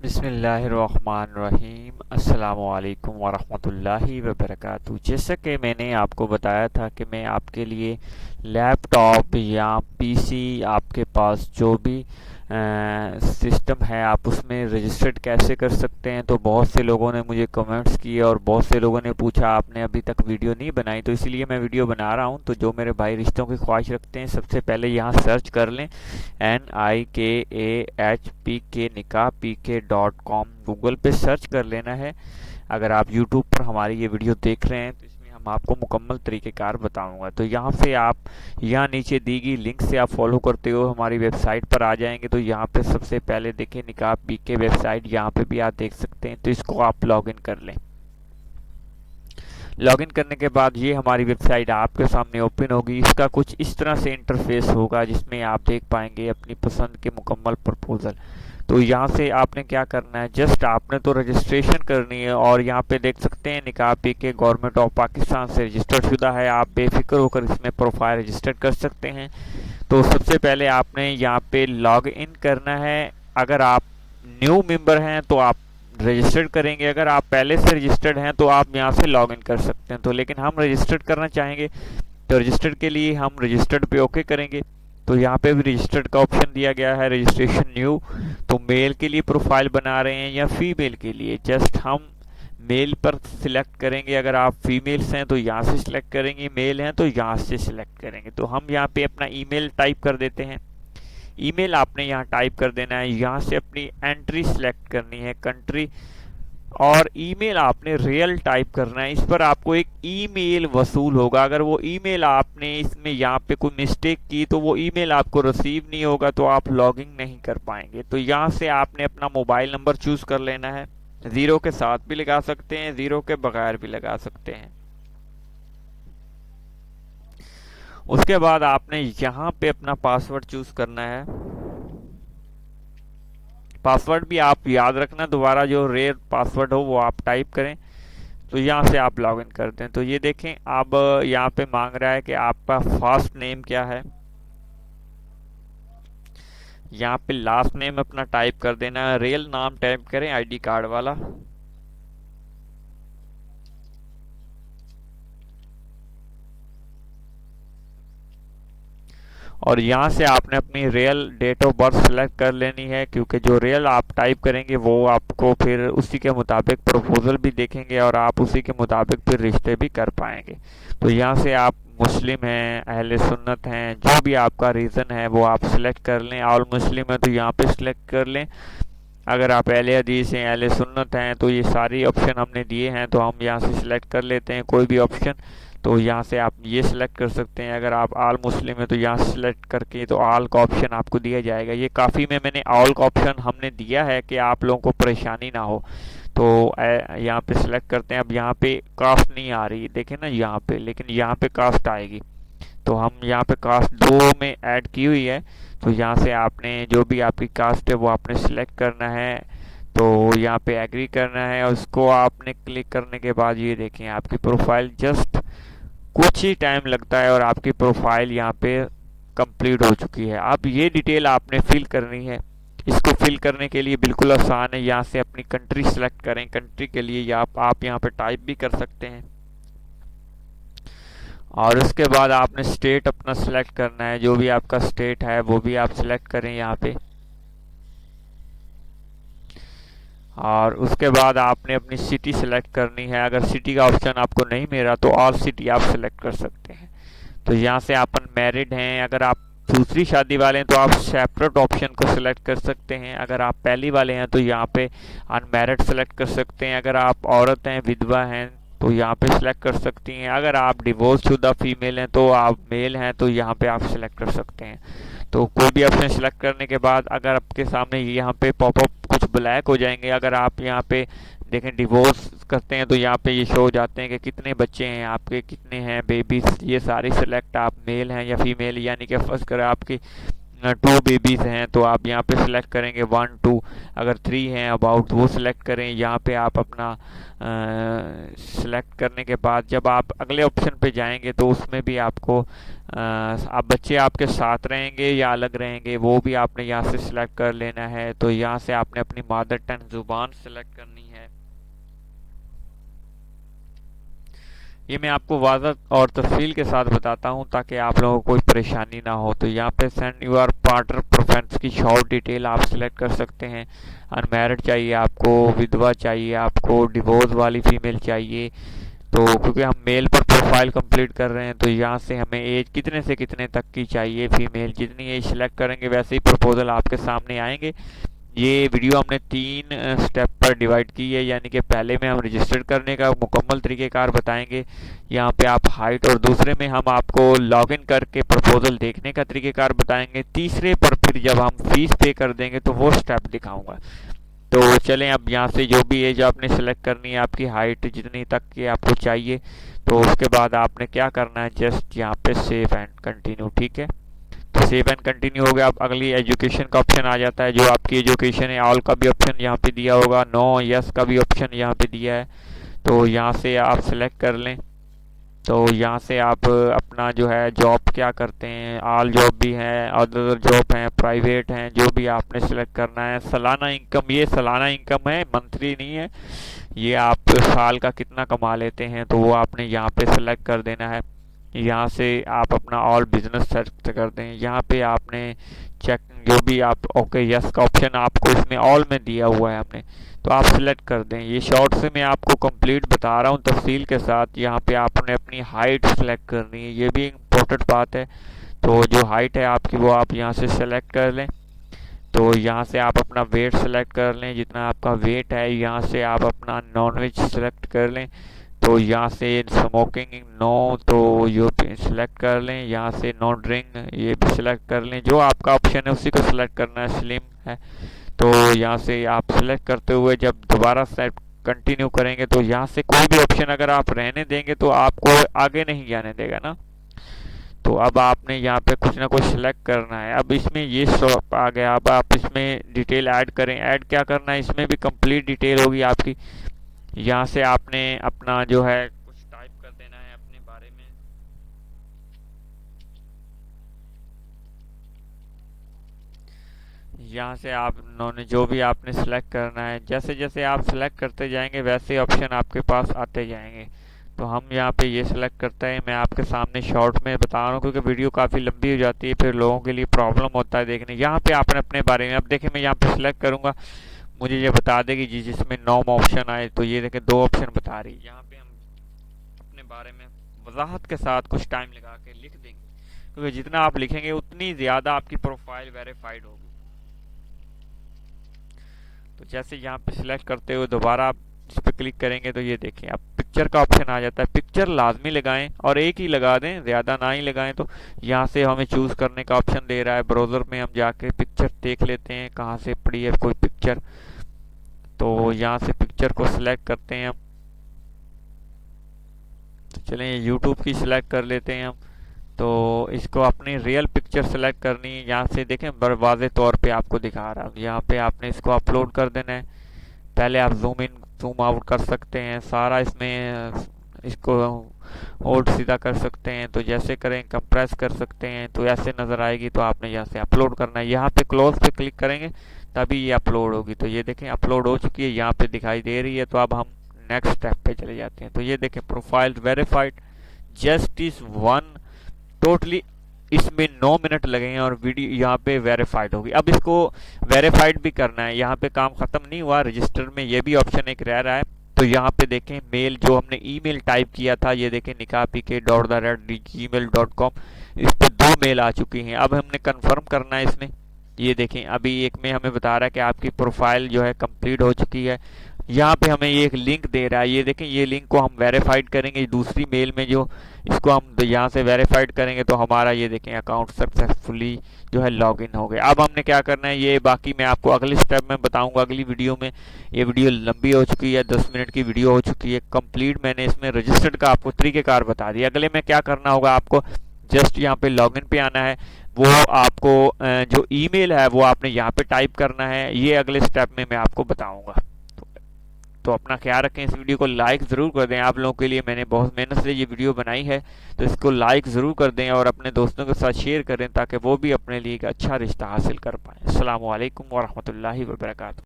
बिस्मिल्लाहिर्रहमानिर्रहीम अस्सलामुअलैकुम वरहमतुल्लाहि वबरकातुहू। जैसा कि मैंने आपको बताया था कि मैं आपके लिए लैपटॉप या पीसी, आपके पास जो भी सिस्टम है आप उसमें रजिस्टर्ड कैसे कर सकते हैं। तो बहुत से लोगों ने मुझे कमेंट्स किए और बहुत से लोगों ने पूछा आपने अभी तक वीडियो नहीं बनाई, तो इसलिए मैं वीडियो बना रहा हूं। तो जो मेरे भाई रिश्तों की ख्वाहिश रखते हैं सबसे पहले यहाँ सर्च कर लें NIKAHPK निकाह PK.com, गूगल पे सर्च कर लेना है। अगर आप यूट्यूब पर हमारी ये वीडियो देख रहे हैं तो इसमें हम आपको मुकम्मल तरीक़ेकार बताऊंगा। तो यहाँ से आप यहाँ नीचे दी गई लिंक से आप फॉलो करते हो हमारी वेबसाइट पर आ जाएंगे। तो यहाँ पे सबसे पहले देखें निकाह PK वेबसाइट, यहाँ पे भी आप देख सकते हैं। तो इसको आप लॉगिन कर लें। लॉगिन करने के बाद ये हमारी वेबसाइट आपके सामने ओपन होगी। इसका कुछ इस तरह से इंटरफेस होगा जिसमें आप देख पाएंगे अपनी पसंद के मुकम्मल प्रपोजल। तो यहाँ से आपने क्या करना है, जस्ट आपने तो रजिस्ट्रेशन करनी है। और यहाँ पे देख सकते हैं निकाह PK गवर्नमेंट ऑफ पाकिस्तान से रजिस्टर्ड शुदा है। आप बेफिक्र होकर इसमें प्रोफाइल रजिस्टर्ड कर सकते हैं। तो सबसे पहले आपने यहाँ पे लॉग इन करना है। अगर आप न्यू मेंबर हैं तो आप रजिस्टर्ड करेंगे, अगर आप पहले से रजिस्टर्ड हैं तो आप यहाँ से लॉग इन कर सकते हैं। तो लेकिन हम रजिस्टर्ड करना चाहेंगे तो रजिस्टर्ड के लिए हम रजिस्टर्ड पे ओके करेंगे। तो यहाँ पे भी रजिस्टर्ड का ऑप्शन दिया गया है, रजिस्ट्रेशन न्यू। तो मेल के लिए प्रोफाइल बना रहे हैं या फीमेल के लिए, जस्ट हम मेल पर सिलेक्ट करेंगे। अगर आप फीमेल्स हैं तो यहाँ से सिलेक्ट करेंगे, मेल हैं तो यहाँ से सिलेक्ट करेंगे। तो हम यहाँ पे अपना ईमेल टाइप कर देते हैं। ईमेल आपने यहाँ टाइप कर देना है। यहाँ से अपनी एंट्री सिलेक्ट करनी है, कंट्री, और ईमेल आपने रियल टाइप करना है। इस पर आपको एक ईमेल वसूल होगा। अगर वो ईमेल आपने इसमें यहाँ पे कोई मिस्टेक की तो वो ईमेल आपको रिसीव नहीं होगा, तो आप लॉगिन नहीं कर पाएंगे। तो यहाँ से आपने अपना मोबाइल नंबर चूज कर लेना है। 0 के साथ भी लगा सकते हैं, 0 के बगैर भी लगा सकते हैं। उसके बाद आपने यहाँ पे अपना पासवर्ड चूज करना है। पासवर्ड भी आप याद रखना, दोबारा जो रेयर पासवर्ड हो वो आप टाइप करें। तो यहाँ से आप लॉगिन करते हैं। तो ये देखें अब यहाँ पे मांग रहा है कि आपका फर्स्ट नेम क्या है। यहाँ पे लास्ट नेम अपना टाइप कर देना है, रियल नाम टाइप करें ID कार्ड वाला। और यहाँ से आपने अपनी real date of birth select कर लेनी है, क्योंकि जो रियल आप टाइप करेंगे वो आपको फिर उसी के मुताबिक प्रपोजल भी देखेंगे और आप उसी के मुताबिक फिर रिश्ते भी कर पाएंगे। तो यहाँ से आप मुस्लिम हैं, अहले सुन्नत हैं, जो भी आपका रीज़न है वो आप सिलेक्ट कर लें। ऑल मुस्लिम है तो यहाँ पे सिलेक्ट कर लें। अगर आप अहले हदीस हैं, अहले सुन्नत हैं, तो ये सारी ऑप्शन हमने दिए हैं, तो हम यहाँ से सिलेक्ट कर लेते हैं कोई भी ऑप्शन। तो यहाँ से आप ये सिलेक्ट कर सकते हैं। अगर आप आल मुस्लिम है तो यहाँ सिलेक्ट करके तो आल का ऑप्शन आपको दिया जाएगा। ये काफ़ी में मैंने ऑल का ऑप्शन हमने दिया है कि आप लोगों को परेशानी ना हो। तो यहाँ पे सिलेक्ट करते हैं। अब यहाँ पे कास्ट नहीं आ रही, देखें ना यहाँ पे, लेकिन यहाँ पे कास्ट आएगी। तो हम यहाँ पे कास्ट 2 में ऐड की हुई है। तो यहाँ से आपने जो भी आपकी कास्ट है वो आपने सिलेक्ट करना है। तो यहाँ पे एग्री करना है और उसको आपने क्लिक करने के बाद ये देखें आपकी प्रोफाइल जस्ट कुछ ही टाइम लगता है और आपकी प्रोफाइल यहाँ पे कंप्लीट हो चुकी है। अब ये डिटेल आपने फिल करनी है। इसको फिल करने के लिए बिल्कुल आसान है। यहाँ से अपनी कंट्री सेलेक्ट करें। कंट्री के लिए आप यहाँ पे टाइप भी कर सकते हैं। और उसके बाद आपने स्टेट अपना सिलेक्ट करना है, जो भी आपका स्टेट है वो भी आप सिलेक्ट करें यहाँ पे। और उसके बाद आपने अपनी सिटी सेलेक्ट करनी है। अगर सिटी का ऑप्शन आपको नहीं मिला तो ऑल सिटी आप सेलेक्ट कर सकते हैं। तो यहाँ से आप अनमैरिड हैं, अगर आप दूसरी शादी वाले हैं तो आप सेपरेट ऑप्शन को सिलेक्ट कर सकते हैं। अगर आप पहली वाले हैं तो यहाँ पे अनमैरिड सेलेक्ट कर सकते हैं। अगर आप औरत हैं, विधवा हैं, तो यहाँ पे सिलेक्ट कर सकती हैं। अगर आप डिवोर्स शुदा फीमेल हैं तो आप मेल हैं तो यहाँ पे आप सिलेक्ट कर सकते हैं। तो कोई भी ऑप्शन सिलेक्ट करने के बाद अगर आपके सामने यहाँ पे पॉपअप कुछ ब्लैक हो जाएंगे। अगर आप यहाँ पे देखें डिवोर्स करते हैं तो यहाँ पे ये शो हो जाते हैं कि कितने बच्चे हैं आपके, कितने हैं बेबीज, ये सारी सिलेक्ट आप मेल हैं या फीमेल, यानी कि फर्स्ट करें आपकी टू बेबीज हैं तो आप यहाँ पे सिलेक्ट करेंगे 1 2, अगर 3 हैं अबाउट वो सिलेक्ट करें। यहाँ पे आप अपना सिलेक्ट करने के बाद जब आप अगले ऑप्शन पे जाएंगे तो उसमें भी आपको आप बच्चे आपके साथ रहेंगे या अलग रहेंगे वो भी आपने यहाँ से सिलेक्ट कर लेना है। तो यहाँ से आपने अपनी मदर टंग ज़ुबान सिलेक्ट करनी है। ये मैं आपको वाज़ह और तफसील के साथ बताता हूँ ताकि आप लोगों को कोई परेशानी ना हो। तो यहाँ पे सेंड यूर पार्टनर प्रेफरेंस की शॉर्ट डिटेल आप सिलेक्ट कर सकते हैं। अनमैरिड चाहिए आपको, विधवा चाहिए आपको, डिवोर्स वाली फीमेल चाहिए। तो क्योंकि हम मेल पर प्रोफाइल कंप्लीट कर रहे हैं तो यहाँ से हमें एज कितने से कितने तक की चाहिए फीमेल, जितनी एज सिलेक्ट करेंगे वैसे ही प्रपोजल आपके सामने आएंगे। ये वीडियो हमने 3 स्टेप पर डिवाइड की है, यानी कि पहले में हम रजिस्टर करने का मुकम्मल तरीक़ेकार बताएंगे। यहाँ पे आप हाइट, और दूसरे में हम आपको लॉगिन करके प्रपोजल देखने का तरीक़ेकार बताएंगे। तीसरे पर फिर जब हम फीस पे कर देंगे तो वो स्टेप दिखाऊंगा। तो चलें अब यहाँ से जो भी एज आपने सेलेक्ट करनी है, आपकी हाइट जितनी तक की आपको चाहिए, तो उसके बाद आपने क्या करना है, जस्ट यहाँ पे सेव एंड कंटिन्यू। ठीक है, तो सेव एंड कंटिन्यू हो गया। अब अगली एजुकेशन का ऑप्शन आ जाता है, जो आपकी एजुकेशन है ऑल का भी ऑप्शन यहाँ पे दिया होगा, नो यस का भी ऑप्शन यहाँ पे दिया है। तो यहाँ से आप सेलेक्ट कर लें। तो यहाँ से आप अपना जो है जॉब क्या करते हैं, ऑल जॉब भी हैं, अदर जॉब हैं, प्राइवेट हैं, जो भी आपने सेलेक्ट करना है। सालाना इनकम, ये सालाना इनकम है, मंथली नहीं है। ये आप साल का कितना कमा लेते हैं तो वो आपने यहाँ पे सेलेक्ट कर देना है। यहाँ से आप अपना ऑल बिजनेस सेलेक्ट कर दें। यहाँ पे आपने चेक जो भी आप ओके यस का ऑप्शन आपको इसमें ऑल में दिया हुआ है हमने, तो आप सिलेक्ट कर दें। ये शॉर्ट से मैं आपको कंप्लीट बता रहा हूँ तफसील के साथ। यहाँ पे आपने अपनी हाइट सेलेक्ट करनी है, ये भी इम्पोर्टेंट बात है। तो जो हाइट है आपकी वो आप यहाँ से सेलेक्ट कर लें। तो यहाँ से आप अपना वेट सेलेक्ट कर लें, जितना आपका वेट है। यहाँ से आप अपना नॉन वेज सेलेक्ट कर लें। तो यहाँ से स्मोकिंग नो, तो ये सिलेक्ट कर लें। यहाँ से नो ड्रिंक ये भी सिलेक्ट कर लें। जो आपका ऑप्शन है उसी को सिलेक्ट करना है, स्लिम है। तो यहाँ से आप सिलेक्ट करते हुए जब दोबारा सेट कंटिन्यू करेंगे तो यहाँ से कोई भी ऑप्शन अगर आप रहने देंगे तो आपको आगे नहीं जाने देगा ना। तो अब आपने यहाँ पे कुछ ना कुछ सिलेक्ट करना है। अब इसमें ये शॉप आ गया, अब आप इसमें डिटेल ऐड करें। ऐड क्या करना है, इसमें भी कंप्लीट डिटेल होगी आपकी। यहाँ से आपने अपना जो है कुछ टाइप कर देना है अपने बारे में। यहाँ से आप उन्होंने जो भी आपने सेलेक्ट करना है, जैसे जैसे आप सेलेक्ट करते जाएंगे वैसे ऑप्शन आपके पास आते जाएंगे। तो हम यहाँ पे ये सिलेक्ट करते हैं। मैं आपके सामने शॉर्ट में बता रहा हूँ क्योंकि वीडियो काफ़ी लंबी हो जाती है, फिर लोगों के लिए प्रॉब्लम होता है देखने। यहाँ पे आपने अपने बारे में, अब देखिए मैं यहाँ पे सिलेक्ट करूँगा, मुझे ये बता देगी जी जिसमें 9 ऑप्शन आए। तो ये देखें 2 ऑप्शन बता रही है। यहाँ पे हम अपने बारे में वजाहत के साथ कुछ टाइम लगा के लिख देंगे, क्योंकि जितना आप लिखेंगे उतनी ज़्यादा आपकी प्रोफाइल वेरीफाइड होगी। तो जैसे यहाँ पे सिलेक्ट करते हुए दोबारा आप इस पर क्लिक करेंगे तो ये देखें अब पिक्चर का ऑप्शन आ जाता है। पिक्चर लाजमी लगाएं और एक ही लगा दें, ज़्यादा ना ही लगाएं। तो यहाँ से हमें चूज़ करने का ऑप्शन दे रहा है। ब्राउज़र में हम जाके पिक्चर देख लेते हैं कहाँ से पड़ी है कोई पिक्चर। तो यहाँ से पिक्चर को सिलेक्ट करते हैं हम। तो चलें यूट्यूब की सिलेक्ट कर लेते हैं हम। तो इसको अपनी रियल पिक्चर सेलेक्ट करनी है। यहाँ से देखें वाज़े तौर पे आपको दिखा रहा है। यहाँ पे आपने इसको अपलोड कर देना है। पहले आप जूम इन जूम आउट कर सकते हैं सारा, इसमें इसको ओल्ड सीधा कर सकते हैं। तो जैसे करें कंप्रेस कर सकते हैं तो ऐसे नज़र आएगी। तो आपने यहाँ से अपलोड करना है। यहाँ पे क्लोज पे क्लिक करेंगे तभी ये अपलोड होगी। तो ये देखें अपलोड हो चुकी है, यहाँ पे दिखाई दे रही है। तो अब हम नेक्स्ट स्टेप पे चले जाते हैं। तो ये देखें प्रोफाइल वेरीफाइड जस्टिस 1 टोटली इसमें 9 मिनट लगे हैं और वीडियो यहाँ पे वेरीफाइड होगी। अब इसको वेरीफाइड भी करना है। यहाँ पे काम ख़त्म नहीं हुआ, रजिस्टर में ये भी ऑप्शन एक रह रहा है। तो यहाँ पे देखें मेल जो हमने ईमेल टाइप किया था, ये देखें nikahpk.gmail.com, इस पे 2 मेल आ चुकी हैं। अब हमने कंफर्म करना है इसमें। ये देखें अभी एक में हमें बता रहा है कि आपकी प्रोफाइल जो है कंप्लीट हो चुकी है। यहाँ पे हमें ये एक लिंक दे रहा है, ये देखें ये लिंक को हम वेरीफाइड करेंगे दूसरी मेल में, जो इसको हम यहाँ से वेरीफाइड करेंगे तो हमारा ये देखें अकाउंट सक्सेसफुली जो है लॉगिन हो गया। अब हमने क्या करना है, ये बाकी मैं आपको अगले स्टेप में बताऊंगा अगली वीडियो में। ये वीडियो लंबी हो चुकी है, 10 मिनट की वीडियो हो चुकी है कंप्लीट। मैंने इसमें रजिस्टर्ड का आपको तरीक़ेकार बता दिया। अगले में क्या करना होगा आपको, जस्ट यहाँ पे लॉगिन पे आना है। वो आपको जो ईमेल है वो आपने यहाँ पे टाइप करना है। ये अगले स्टेप में मैं आपको बताऊंगा। तो अपना ख्याल रखें। इस वीडियो को लाइक ज़रूर कर दें। आप लोगों के लिए मैंने बहुत मेहनत से ये वीडियो बनाई है, तो इसको लाइक ज़रूर कर दें और अपने दोस्तों के साथ शेयर करें ताकि वो भी अपने लिए एक अच्छा रिश्ता हासिल कर पाएँ। अस्सलामु अलैकुम वरहमतुल्लाहि वबरकातुहू।